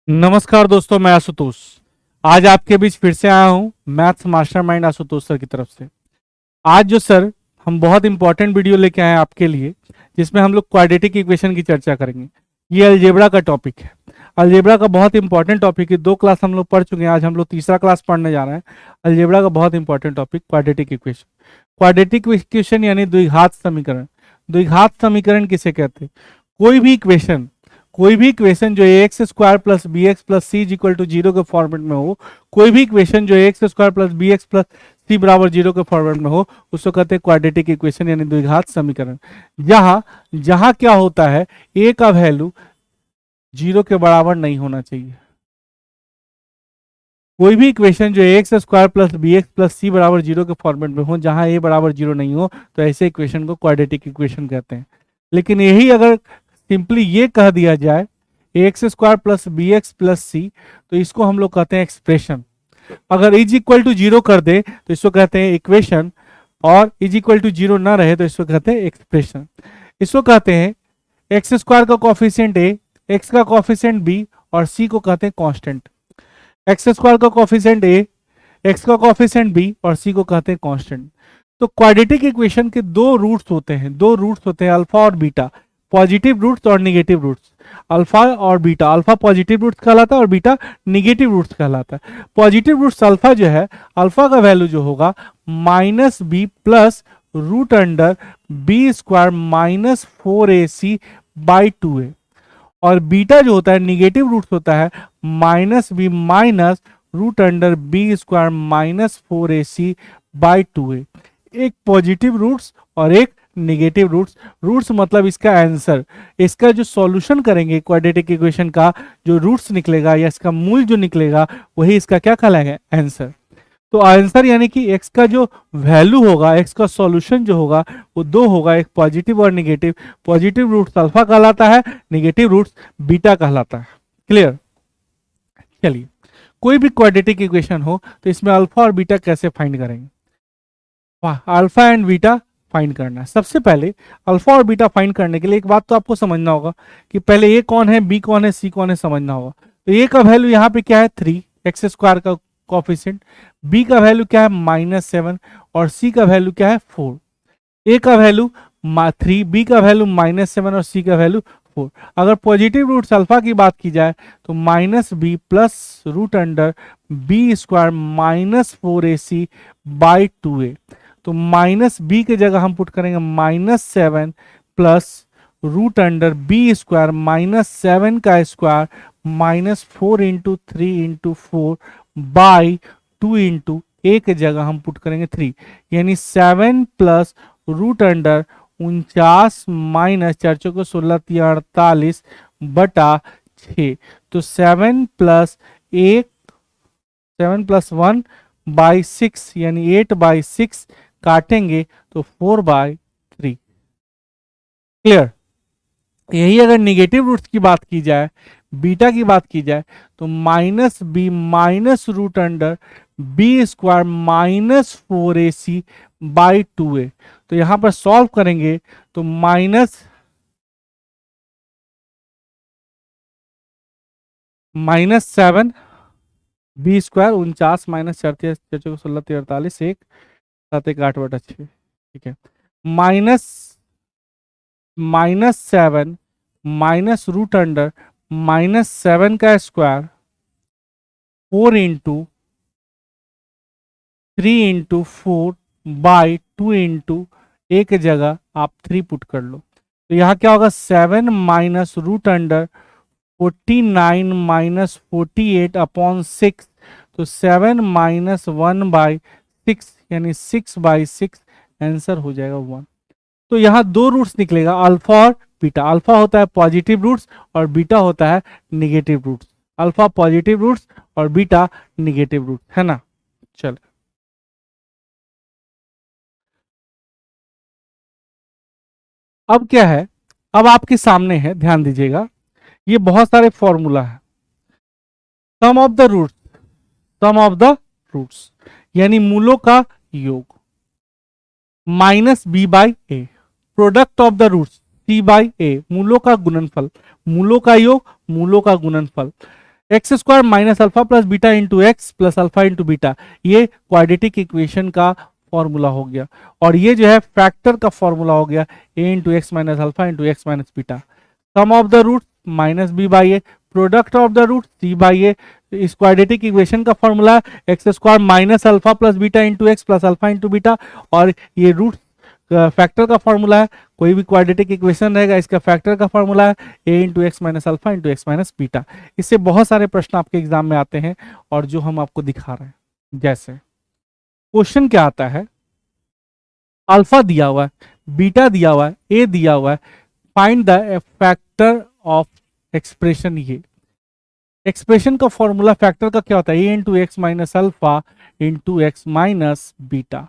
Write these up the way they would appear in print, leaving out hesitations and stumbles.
नमस्कार दोस्तों, मैं आशुतोष आज आपके बीच फिर से आया हूँ मैथ्स मास्टरमाइंड आशुतोष सर की तरफ से। आज जो सर हम बहुत इंपॉर्टेंट वीडियो लेके आए हैं आपके लिए, जिसमें हम लोग क्वाड्रेटिक इक्वेशन की चर्चा करेंगे। ये अलजेब्रा का टॉपिक है। अलजेब्रा का बहुत इंपॉर्टेंट टॉपिक है। 2 क्लास हम लोग पढ़ चुके हैं, आज हम लोग तीसरा क्लास पढ़ने जा रहे हैं। अलजेब्रा का बहुत important topic quadratic equation. Quadratic equation यानी द्विघात समीकरण। द्विघात समीकरण किसे कहते हैं? कोई भी इक्वेशन जो X square plus B X plus C is equal to zero के फॉर्मेट में हो, कोई भी इक्वेशन जो X square plus B X plus C बराबर जीरो के फॉर्मेट में हो, उसको कहते हैं क्वाड्रेटिक इक्वेशन यानी द्विघात समीकरण। जहां जहां क्या होता है, ए का वैल्यू जीरो के बराबर नहीं होना चाहिए। कोई भी इक्वेशन जो X square plus B X plus C बराबर जीरो के फॉर्मेट में हो, जहां ए बराबर जीरो नहीं हो, तो ऐसे इक्वेशन को क्वाड्रेटिक इक्वेशन कहते हैं। लेकिन यही अगर सिंपली ये कह दिया जाए X square plus B X plus C, तो इसको हम लोग कहते हैं एक्सप्रेशन। अगर इज इक्वल टू जीरो कर दे तो इसको कहते हैं इक्वेशन, और इज इक्वल टू जीरो ना रहे तो इसको कहते हैं एक्सप्रेशन। इसको कहते हैं एक्स स्क्वायर का कॉफिशिएंट ए, एक्स का कॉफिशिएंट बी और सी को कहते हैं कांस्टेंट। एक्स स्क्वायर का कॉफिशिएंट ए, एक्स का कॉफिशिएंट बी और सी को कहते हैं कांस्टेंट। तो क्वाड्रेटिक इक्वेशन के दो रूट्स होते हैं, अल्फा और बीटा, पॉजिटिव रूट्स और निगेटिव रूट्स। अल्फा और बीटा, अल्फा पॉजिटिव रूट्स कहलाता है और बीटा निगेटिव रूट्स कहलाता है। पॉजिटिव रूट्स अल्फा जो है, अल्फा का वैल्यू जो होगा minus B plus root under B square minus 4ac by 2a, और बीटा जो होता है निगेटिव रूट्स होता है minus B minus root under B square minus 4ac by 2a। एक पॉजिटिव रूट्स और एक नेगेटिव रूट्स। रूट्स मतलब इसका आंसर, इसका जो सॉल्यूशन करेंगे क्वाड्रेटिक इक्वेशन का, जो रूट्स निकलेगा या इसका मूल जो निकलेगा, वही इसका क्या कहलाएगा? आंसर। तो आंसर यानी कि एक्स का जो वैल्यू होगा, एक्स का सॉल्यूशन जो होगा वो दो होगा, एक पॉजिटिव और निगेटिव। पॉजिटिव रूट्स अल्फा कहलाता है, निगेटिव रूट्स बीटा कहलाता है। क्लियर? चलिए, कोई भी क्वाड्रेटिक इक्वेशन हो तो इसमें अल्फा और बीटा कैसे फाइंड करेंगे? अल्फा एंड बीटा फाइंड करना है। सबसे पहले अल्फा और बीटा फाइंड करने के लिए एक बात तो आपको समझना होगा कि पहले ए कौन है, बी कौन है, सी कौन है, समझना होगा। तो ए का वैल्यू यहाँ पे क्या है? 3, एक्स स्क्वायर का कॉफिशिएंट। बी का वैल्यू क्या है? -7, और सी का वैल्यू क्या है? 4। ए का वैल्यू 3, बी का वैल्यू -7 और सी का वैल्यू 4। अगर पॉजिटिव रूट्स अल्फा की बात की जाए तो minus B plus root under B square minus 4ac by 2a। तो माइनस बी की जगह हम पुट करेंगे -7 plus root under B square -7 का square minus 4 into 3 into 4 by 2 into A की जगह हम पुट करेंगे 3, यानी 7 प्लस रूट अंडर 49 माइनस 4 को 16 48 बटा 6। तो 7 प्लस 1 बाई 6 यानी 8/6 काटेंगे तो 4/3। क्लियर? यही अगर निगेटिव रूट्स की बात की जाए, बीटा की बात की जाए, तो minus B minus root under B square minus 4ac by 2a। तो यहां पर सॉल्व करेंगे तो -7 बी स्क्वायर 49 माइनस 4 को 16 48 1 7 1 8 बटा 6। ठीक है, -7 माइनस रूट अंडर -7 का square 4 into 3 into 4 by 2 into एक जगह आप 3 पुट कर लो। तो यहाँ क्या होगा? 7 minus root under 49 minus 48 upon 6। तो 7 माइनस 1/6 यानी 6/6 आंसर हो जाएगा 1। तो यहाँ दो रूट्स निकलेगा, अल्फा और बीटा। अल्फा होता है पॉजिटिव रूट्स और बीटा होता है negative roots. Alpha positive roots और बीटा निगेटिव रूट्स, है ना? चल, अब क्या है? अब आपके सामने है, ध्यान दीजिएगा, ये बहुत सारे फॉर्मूला है। Sum of the roots, sum of the roots यानी मूलों का योग, minus B by A, product of the roots C by A, मूलों का गुणनफल, मूलों का योग, मूलों का गुणनफल। X square minus alpha plus beta into X plus alpha into beta, ये क्वाड्रेटिक इक्वेशन का फॉर्मूला हो गया। और ये जो है फैक्टर का फॉर्मूला हो गया A into X minus alpha into X minus beta. Sum of the root minus B by A, product of the root C by A. इस क्वाड्रेटिक इक्वेशन का formula X square minus alpha plus beta into X plus alpha into beta, और ये root factor का formula है। कोई भी quadratic equation रहेगा इसका फैक्टर का फॉर्मूला है A into X minus alpha into X minus beta. इससे बहुत सारे प्रश्न आपके एग्जाम में आते हैं और जो हम आपको दिखा रहे हैं। जैसे क्वेश्चन क्या आता है, अल्फा दिया हुआ है, बीटा दिया हुआ है, ए दिया हुआ है, find the factor of expression. ये एक्सप्रेशन का फॉर्मूला फैक्टर का क्या होता है, A into X minus alpha into X minus beta.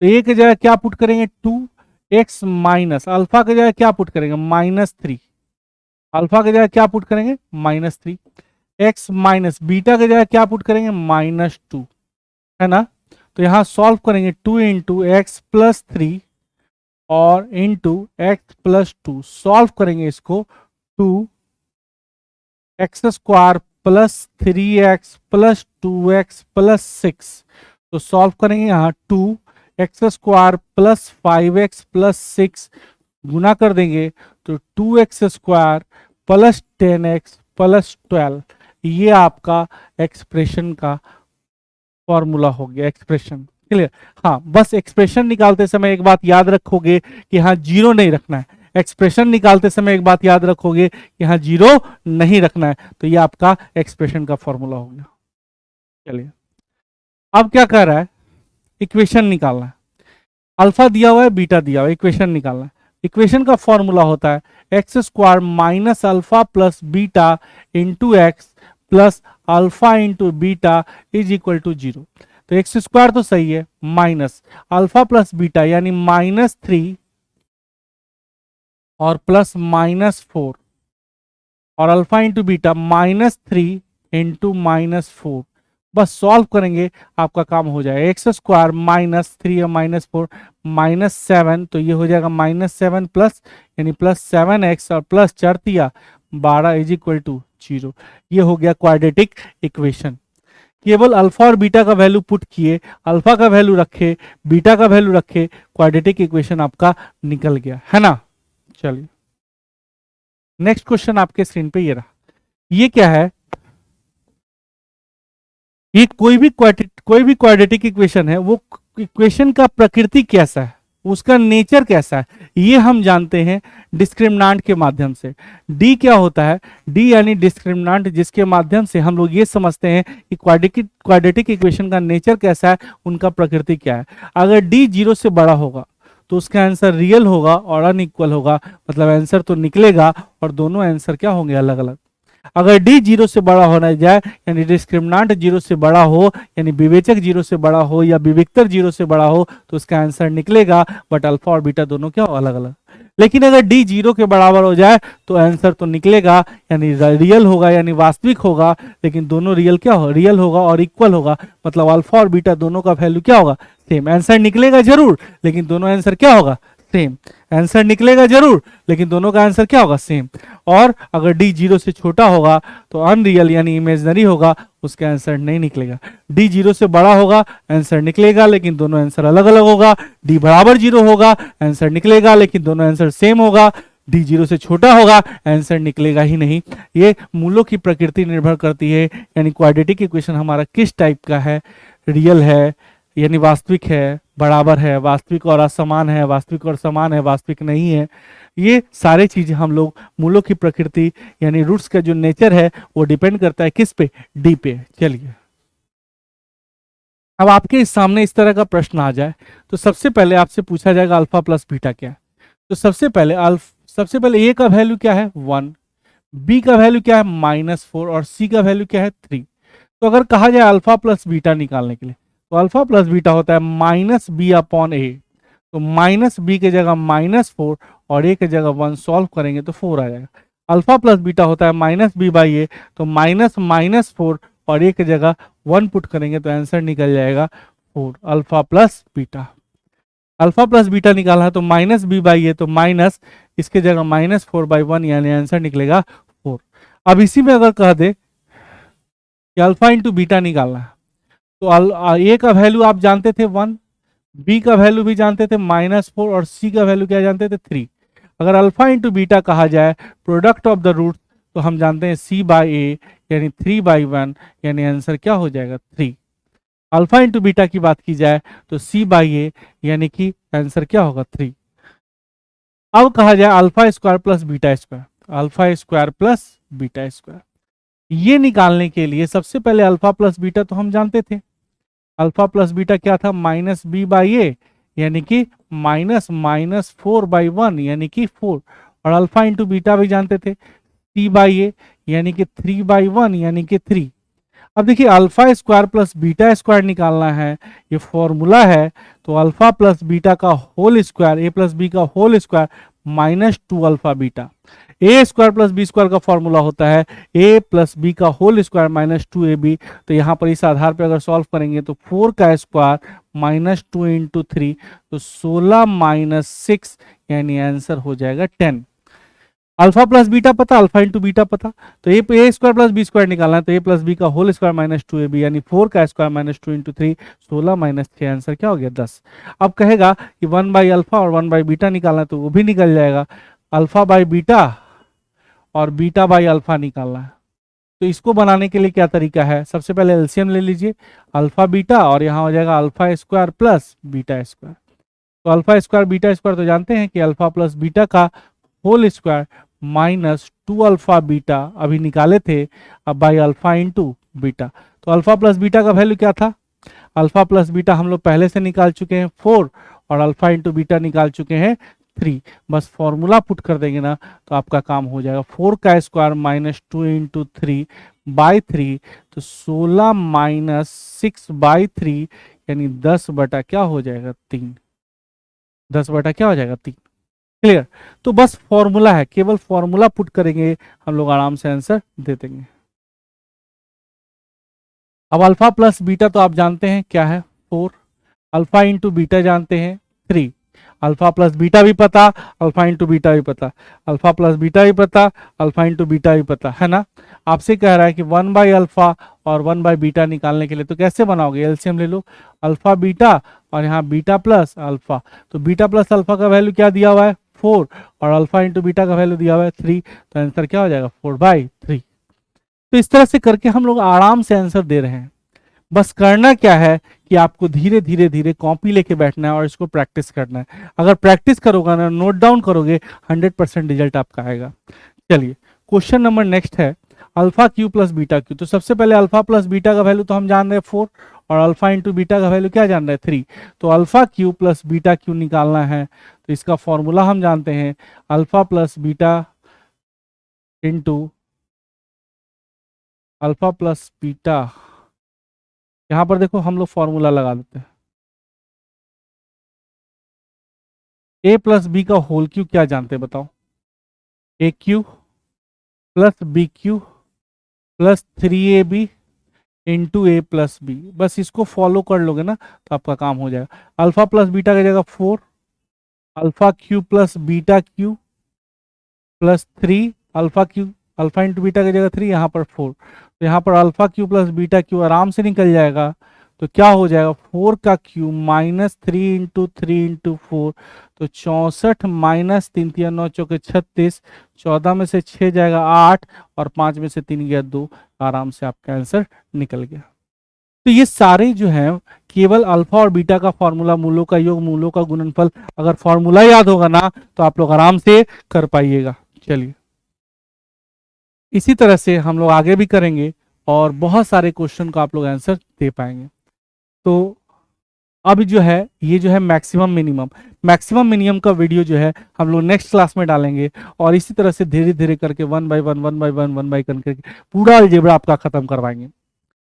तो ए की जगह क्या पुट करेंगे 2x माइनस अल्फा की जगह क्या पुट करेंगे -3, अल्फा की जगह क्या पुट करेंगे -3, x माइनस बीटा की जगह क्या पुट करेंगे -2, है ना। तो यहां सॉल्व करेंगे 2 इंटू एक्स प्लस 3 और इंटू एक्स प्लस 2, सॉल्व करेंगे इसको 2x square plus 3x plus 2x plus 6। तो सॉल्व करेंगे यहाँ 2x square plus 5x plus 6 गुना कर देंगे तो 2x square plus 10x plus 12, ये आपका एक्सप्रेशन का फॉर्मूला हो गया। Expression clear. हाँ, बस एक्सप्रेशन निकालते समय एक बात याद रखोगे कि हाँ जीरो नहीं रखना है। एक्सप्रेशन निकालते समय एक बात याद रखोगे कि हाँ जीरो नहीं रखना है। तो ये आपका एक्सप्रेशन का फॉर्मूला हो गया। चलिए अब क्या कर रहा है, इक्वेशन निकालना है। अल्फा दिया हुआ है, बीटा दिया हुआ है, इक्वेशन निकालना है। इक्वेशन का फॉर्मूला होता है X square minus alpha plus beta into X plus alpha into beta is equal to 0। तो एक्स स्क्वायर तो सही है, माइनस अल्फा प्लस बीटा यानी -3 और प्लस -4 और अल्फा इंटू बीटा -3 इंटू -4। बस सॉल्व करेंगे आपका काम हो जाएगा। एक्स स्क्वायर -3 और -4 -7, तो ये हो जाएगा -7 प्लस यानी प्लस 7x और प्लस 4 12 इज इक्वल टू 0। ये हो गया क्वाड्रेटिक इक्वेशन। केवल अल्फा और बीटा का वैल्यू पुट किए, अल्फा का वैल्यू रखे, बीटा का वैल्यू रखे, क्वाड्रेटिक इक्वेशन आपका निकल गया, है ना। चलिए नेक्स्ट क्वेश्चन आपके स्क्रीन पे ये रहा। ये क्या है, ये कोई भी क्वाड्रेटिक इक्वेशन है, वो इक्वेशन का प्रकृति कैसा है, उसका नेचर कैसा है, ये हम जानते हैं डिस्क्रिमिनांट के माध्यम से। डी क्या होता है, डी यानी डिस्क्रिमिनांट, जिसके माध्यम से हम लोग ये समझते हैं कि क्वाड्रेटिक इक्वेशन का नेचर कैसा है, उनका प्रकृति क्या है। अगर डी 0 से बड़ा होगा तो उसका आंसर रियल होगा और अनइक्वल होगा, मतलब आंसर तो निकलेगा और दोनों आंसर क्या होंगे, अलग अलग। अगर डी 0 से बड़ा होना जाए यानी डिस्क्रिमिनांट 0 से बड़ा हो, यानी विवेचक 0 से बड़ा हो या विविक्तर 0 से बड़ा हो, तो उसका आंसर निकलेगा, बट अल्फा और बीटा दोनों क्या हो, अलग अलग। लेकिन अगर डी 0 के बराबर हो जाए तो आंसर तो निकलेगा, यानी रियल होगा यानी वास्तविक होगा, लेकिन दोनों रियल क्या हो, रियल होगा और इक्वल होगा, मतलब अल्फा और बीटा दोनों का वैल्यू क्या होगा, सेम। आंसर निकलेगा जरूर लेकिन दोनों आंसर क्या होगा, सेम। आंसर निकलेगा जरूर लेकिन दोनों का आंसर क्या होगा, सेम। और अगर डी 0 से छोटा होगा तो अनरियल यानी इमेजनरी होगा, उसका आंसर नहीं निकलेगा। डी 0 से बड़ा होगा, आंसर निकलेगा लेकिन दोनों आंसर अलग अलग होगा। डी बराबर 0 होगा, आंसर निकलेगा लेकिन दोनों आंसर सेम होगा। डी 0 से छोटा होगा, आंसर निकलेगा ही नहीं। ये मूलों की प्रकृति निर्भर करती है, यानी क्वाड्रेटिक इक्वेशन हमारा किस टाइप का है, रियल है यानी वास्तविक है, बराबर है, वास्तविक और असमान है, वास्तविक और समान है, वास्तविक नहीं है। ये सारे चीजें हम लोग मूलों की प्रकृति यानी रूट्स का जो नेचर है वो डिपेंड करता है किस पे, डी पे। चलिए अब आपके सामने इस तरह का प्रश्न आ जाए तो सबसे पहले आपसे पूछा जाएगा अल्फा प्लस बीटा क्या है। तो सबसे पहले ए का वैल्यू क्या है 1, बी का वैल्यू क्या है -4 और सी का वैल्यू क्या है 3। तो अगर कहा जाए अल्फा प्लस बीटा निकालने के लिए तो अल्फा प्लस बीटा होता है -b/a। तो -b की जगह -4 और a की जगह 1 सॉल्व करेंगे तो 4 आ जाएगा। अल्फा प्लस बीटा होता है -b/a, तो -4 और a की जगह 1 पुट करेंगे तो आंसर निकल जाएगा 4, alpha plus beta. Alpha plus beta निकाला है तो -b/a, तो माइनस इसके जगह -4/1 यानी आंसर निकलेगा 4। अब इसी में अगर कह दे कि अल्फा इंटू बीटा निकालना है। तो ए का वैल्यू आप जानते थे 1, बी का वैल्यू भी जानते थे -4 और सी का वैल्यू क्या जानते थे 3। अगर अल्फा इंटू बीटा कहा जाए प्रोडक्ट ऑफ द रूट, तो हम जानते हैं सी बाई ए यानी 3/1, यानी आंसर क्या हो जाएगा 3। अल्फा इंटू बीटा की बात की जाए तो सी बाई ए यानी कि आंसर क्या होगा 3। अब कहा जाए alpha square plus beta square, alpha square plus beta square, ये निकालने के लिए सबसे पहले अल्फा प्लस बीटा तो हम जानते थे। अल्फा प्लस बीटा क्या था, -b/a यानी कि -4/1 यानी कि 4, और अल्फा इंटू बीटा भी जानते थे c/a यानी कि 3/1 यानी कि 3। अब देखिए alpha square plus beta square निकालना है, ये फॉर्मूला है। तो अल्फा प्लस बीटा का होल स्क्वायर, ए प्लस बी का होल स्क्वायर -2 अल्फा बीटा। ए स्क्वायर प्लस बी स्क्वायर का फॉर्मूला होता है ए प्लस बी का होल स्क्वायर -2ab। तो यहाँ पर इस आधार पर अगर सॉल्व करेंगे तो 4 का स्क्वायर -2 इंटू 3, तो 16 - 6 यानी आंसर हो जाएगा 10। अल्फा प्लस बीटा पता, अल्फा इंटू बीटा पता, तो ए स्क्वायर प्लस बी स्क्वायर निकालना है, तो ए प्लस बी का होल स्क्वायर -2ab यानी 4 का स्क्वायर -2 इंटू 3, 16 - 6 आंसर क्या हो गया 10। अब कहेगा कि 1/अल्फा और 1/बीटा निकालना है, तो वो भी निकल जाएगा। अल्फा बाई बीटा और बीटा बाई अल्फा निकालना है। तो इसको बनाने के लिए क्या तरीका है, सबसे पहले एलसीएम ले लीजिए अल्फा बीटा, और यहाँ हो जाएगा alpha square plus beta square. तो अल्फा स्क्वायर बीटा स्क्वायर तो जानते हैं कि अल्फा प्लस बीटा का होल स्क्वायर -2 अल्फा बीटा अभी निकाले थे, अब बाई अल्फा इंटू बीटा। तो अल्फा प्लस बीटा का वैल्यू क्या था, अल्फा प्लस बीटा हम लोग पहले से निकाल चुके हैं 4, और अल्फा इंटू बीटा निकाल चुके हैं 3। बस फॉर्मूला पुट कर देंगे ना तो आपका काम हो जाएगा। 4 का स्क्वायर -2 इंटू 3 बाई 3, तो 16 - 6 बाई 3 यानी 10 बटा क्या हो जाएगा 3, 10 बटा क्या हो जाएगा 3। क्लियर। तो बस फॉर्मूला है, केवल फॉर्मूला पुट करेंगे हम लोग आराम से आंसर दे देंगे। अब अल्फा प्लस बीटा तो आप जानते हैं क्या है 4, अल्फा इंटू बीटा जानते हैं 3, अल्फा प्लस बीटा भी पता, अल्फा इंटू बीटा भी पता, अल्फा प्लस बीटा भी पता, अल्फा इंटू बीटा भी पता है ना। आपसे कह रहा है कि 1/अल्फा और 1/बीटा निकालने के लिए तो कैसे बनाओगे, एलसीएम ले लो अल्फा बीटा और यहाँ बीटा प्लस अल्फा। तो बीटा प्लस अल्फा का वैल्यू क्या दिया हुआ है 4, और अल्फा इंटू बीटा का वैल्यू दिया हुआ है 3, तो आंसर क्या हो जाएगा 4/3। तो इस तरह से करके हम लोग आराम से आंसर दे रहे हैं। बस करना क्या है कि आपको धीरे धीरे धीरे कॉपी लेके बैठना है और इसको प्रैक्टिस करना है। अगर प्रैक्टिस करोगे ना, नोट डाउन करोगे, 100% रिजल्ट आपका आएगा। चलिए क्वेश्चन नंबर नेक्स्ट है alpha Q plus beta Q. तो सबसे पहले अल्फा प्लस बीटा का वैल्यू तो हम जान रहे हैं 4, और अल्फा इंटू बीटा का वैल्यू क्या जान रहे हैं 3। तो alpha Q plus beta Q निकालना है, तो इसका फॉर्मूला हम जानते हैं alpha plus beta into alpha plus beta. यहां पर देखो हम लोग फॉर्मूला लगा देते हैं, ए प्लस बी का होल क्यू क्या जानते हैं बताओ, A cube plus B cube plus 3ab into A plus B. बस इसको फॉलो कर लोगे ना तो आपका काम हो जाएगा। अल्फा प्लस बीटा की जगह 4, alpha Q plus beta Q plus 3, alpha Q alpha into beta की जगह 3, यहाँ पर 4। तो यहाँ पर alpha Q plus beta Q आराम से निकल जाएगा। तो क्या हो जाएगा 4 का क्यू -3 इंटू 3 इंटू 4, तो 64 -3 3 9 चौके 36, 14 में से 6 जाएगा 8, और 5 में से 3 गया 2, आराम से आपका आंसर निकल गया। तो ये सारे जो है केवल अल्फा और बीटा का फॉर्मूला, मूलों का योग, मूलों का गुणनफल, अगर फॉर्मूला याद होगा ना तो आप लोग आराम से कर पाइएगा। चलिए इसी तरह से हम लोग आगे भी करेंगे और बहुत सारे क्वेश्चन को आप लोग आंसर दे पाएंगे। तो अब जो है ये जो है मैक्सिमम मिनिमम का वीडियो जो है हम लोग नेक्स्ट क्लास में डालेंगे, और इसी तरह से धीरे धीरे करके 1 बाय 1 करके पूरा अलजेब्रा आपका खत्म करवाएंगे।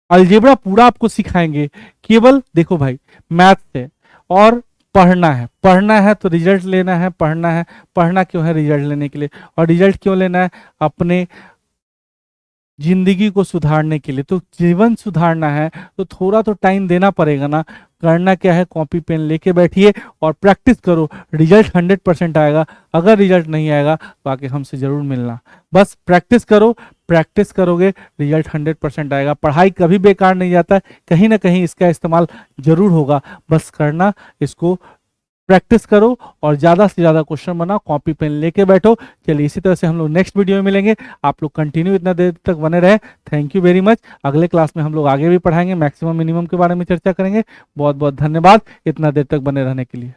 अलजेब्रा पूरा आपको सिखाएंगे। केवल देखो भाई मैथ से, और पढ़ना है तो रिजल्ट लेना है, पढ़ना क्यों है, रिजल्ट लेने के लिए। और रिजल्ट क्यों लेना है, अपने जिंदगी को सुधारने के लिए। तो जीवन सुधारना है तो थोड़ा तो टाइम देना पड़ेगा ना। करना क्या है, कॉपी पेन लेके बैठिए और प्रैक्टिस करो, रिजल्ट 100% आएगा। अगर रिजल्ट नहीं आएगा तो आके हमसे जरूर मिलना। बस प्रैक्टिस करो, प्रैक्टिस करोगे रिजल्ट 100% आएगा। पढ़ाई कभी बेकार नहीं जाता है, कहीं ना कहीं इसका इस्तेमाल जरूर होगा, बस करना इसको प्रैक्टिस करो और ज़्यादा से ज़्यादा क्वेश्चन बनाओ, कॉपी पेन लेके बैठो। चलिए इसी तरह से हम लोग नेक्स्ट वीडियो में मिलेंगे। आप लोग कंटिन्यू इतना देर तक बने रहे, थैंक यू वेरी मच। अगले क्लास में हम लोग आगे भी पढ़ाएंगे, मैक्सिमम मिनिमम के बारे में चर्चा करेंगे। बहुत बहुत धन्यवाद इतना देर तक बने रहने के लिए।